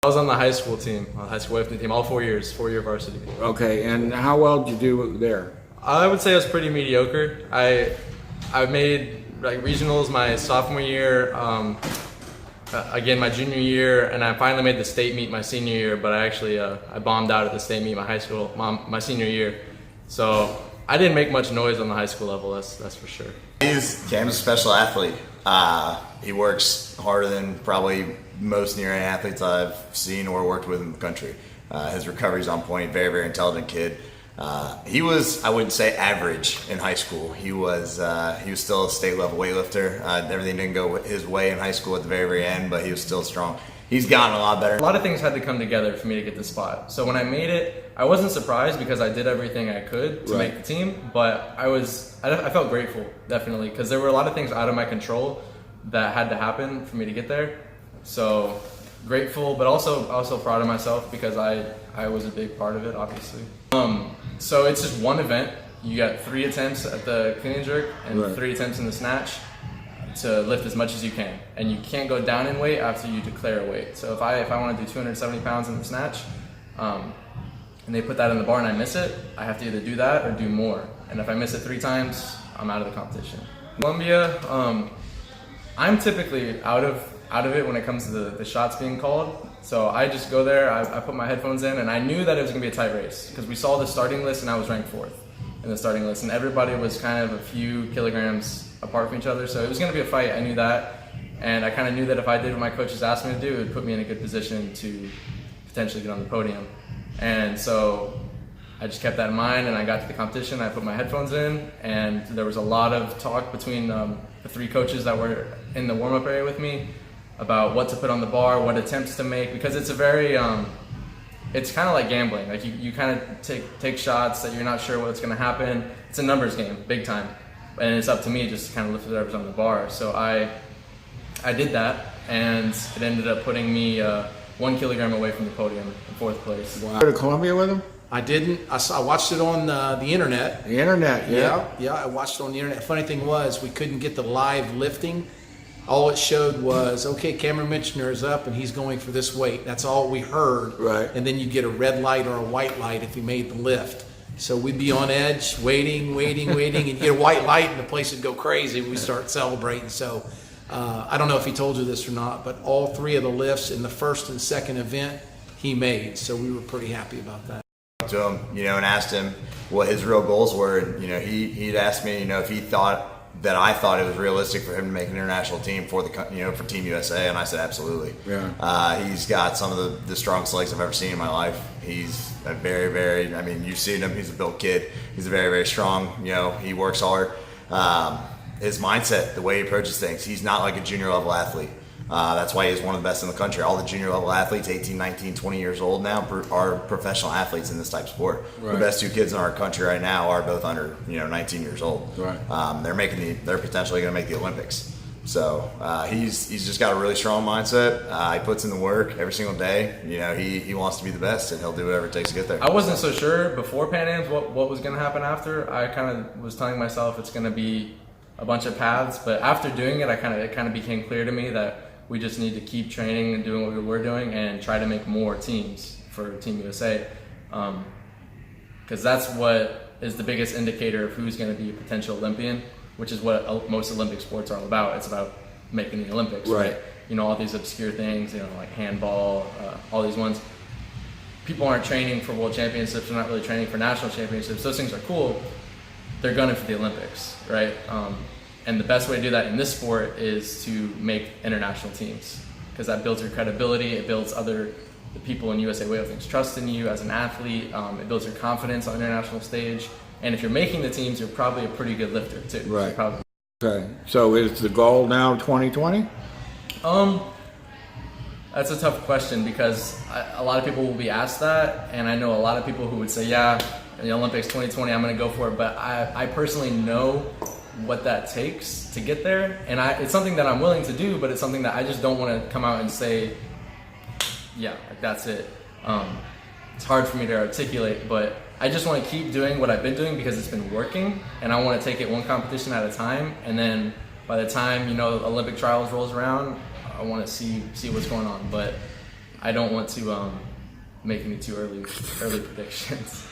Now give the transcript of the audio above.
I was on the high school team, high school weightlifting team, all 4 years, 4-year varsity. Okay, and how well did you do there? I would say I was pretty mediocre. I made like regionals my sophomore year, again my junior year, and I finally made the state meet my senior year. But I actually I bombed out at the state meet my senior year. So I didn't make much noise on the high school level. That's for sure. Cam's a special athlete. He works harder than probably most near end athletes I've seen or worked with in the country. His recovery's on point. Very, very intelligent kid. He was, I wouldn't say average in high school. He was still a state level weightlifter. Everything didn't go his way in high school at the very, very end, but he was still strong. He's gotten a lot better. A lot of things had to come together for me to get this spot. So when I made it, I wasn't surprised because I did everything I could to make the team, but I felt grateful, definitely, because there were a lot of things out of my control that had to happen for me to get there. So grateful, but also proud of myself because I was a big part of it, obviously. So it's just one event. You got 3 attempts at the clean and jerk and 3 attempts in the snatch to lift as much as you can. And you can't go down in weight after you declare a weight. So if I want to do 270 pounds in the snatch, and they put that in the bar and I miss it, I have to either do that or do more. And if I miss it 3 times, I'm out of the competition. Columbia, I'm typically out of it when it comes to the shots being called. So I just go there, I put my headphones in, and I knew that it was gonna be a tight race because we saw the starting list and I was ranked 4th in the starting list, and everybody was kind of a few kilograms apart from each other. So it was gonna be a fight, I knew that. And I kind of knew that if I did what my coaches asked me to do, it would put me in a good position to potentially get on the podium. And so I just kept that in mind, and I got to the competition, I put my headphones in, and there was a lot of talk between the 3 coaches that were in the warm-up area with me about what to put on the bar, what attempts to make, because it's a very, it's kind of like gambling. Like you kind of take shots that you're not sure what's going to happen. It's a numbers game, big time. And it's up to me just to kind of lift whatever's on the bar. So I did that, and it ended up putting me 1 kilogram away from the podium in 4th place. Wow. Go to Columbia with him? I didn't. I watched it on the internet. The internet, yeah. Yeah, I watched it on the internet. Funny thing was, we couldn't get the live lifting. All it showed was, okay, Cameron Mitchener is up and he's going for this weight. That's all we heard. Right. And then you get a red light or a white light if he made the lift. So we'd be on edge, waiting, and you get a white light and the place would go crazy. We start celebrating. So I don't know if he told you this or not, but all 3 of the lifts in the first and second event he made. So we were pretty happy about that. To him, and asked him what his real goals were, and he'd asked me, if he thought that I thought it was realistic for him to make an international team for for Team USA, and I said absolutely. Yeah. He's got some of the strongest legs I've ever seen in my life. He's a very, very, you've seen him. He's a built kid. He's a very, very strong. He works hard. His mindset, the way he approaches things, he's not like a junior level athlete. That's why he's one of the best in the country. All the junior level athletes, 18, 19, 20 years old now, are professional athletes in this type of sport. Right. The best 2 kids in our country right now are both under 19 years old. Right. They're potentially going to make the Olympics. So he's just got a really strong mindset. He puts in the work every single day. He wants to be the best, and he'll do whatever it takes to get there. I wasn't so sure before Pan Am's what was going to happen after. I kind of was telling myself it's going to be a bunch of paths, but after doing it, it kind of became clear to me that we just need to keep training and doing what we were doing and try to make more teams for Team USA, because that's what is the biggest indicator of who's going to be a potential Olympian, which is what most Olympic sports are all about. It's about making the Olympics, right? All these obscure things, like handball, all these ones. People aren't training for world championships. They're not really training for national championships. Those things are cool. They're gunning for the Olympics, right? And the best way to do that in this sport is to make international teams, because that builds your credibility. It builds the people in USA Weightlifting's trust in you as an athlete. It builds your confidence on the international stage. And if you're making the teams, you're probably a pretty good lifter too. Right. So Okay. So is the goal now 2020? That's a tough question because a lot of people will be asked that, and I know a lot of people who would say, yeah, in the Olympics 2020, I'm going to go for it. But I personally know what that takes to get there, and it's something that I'm willing to do, but it's something that I just don't want to come out and say, yeah, like that's it. It's hard for me to articulate, but I just want to keep doing what I've been doing because it's been working, and I want to take it one competition at a time, and then by the time Olympic trials rolls around, I want to see what's going on. But I don't want to make any too early predictions.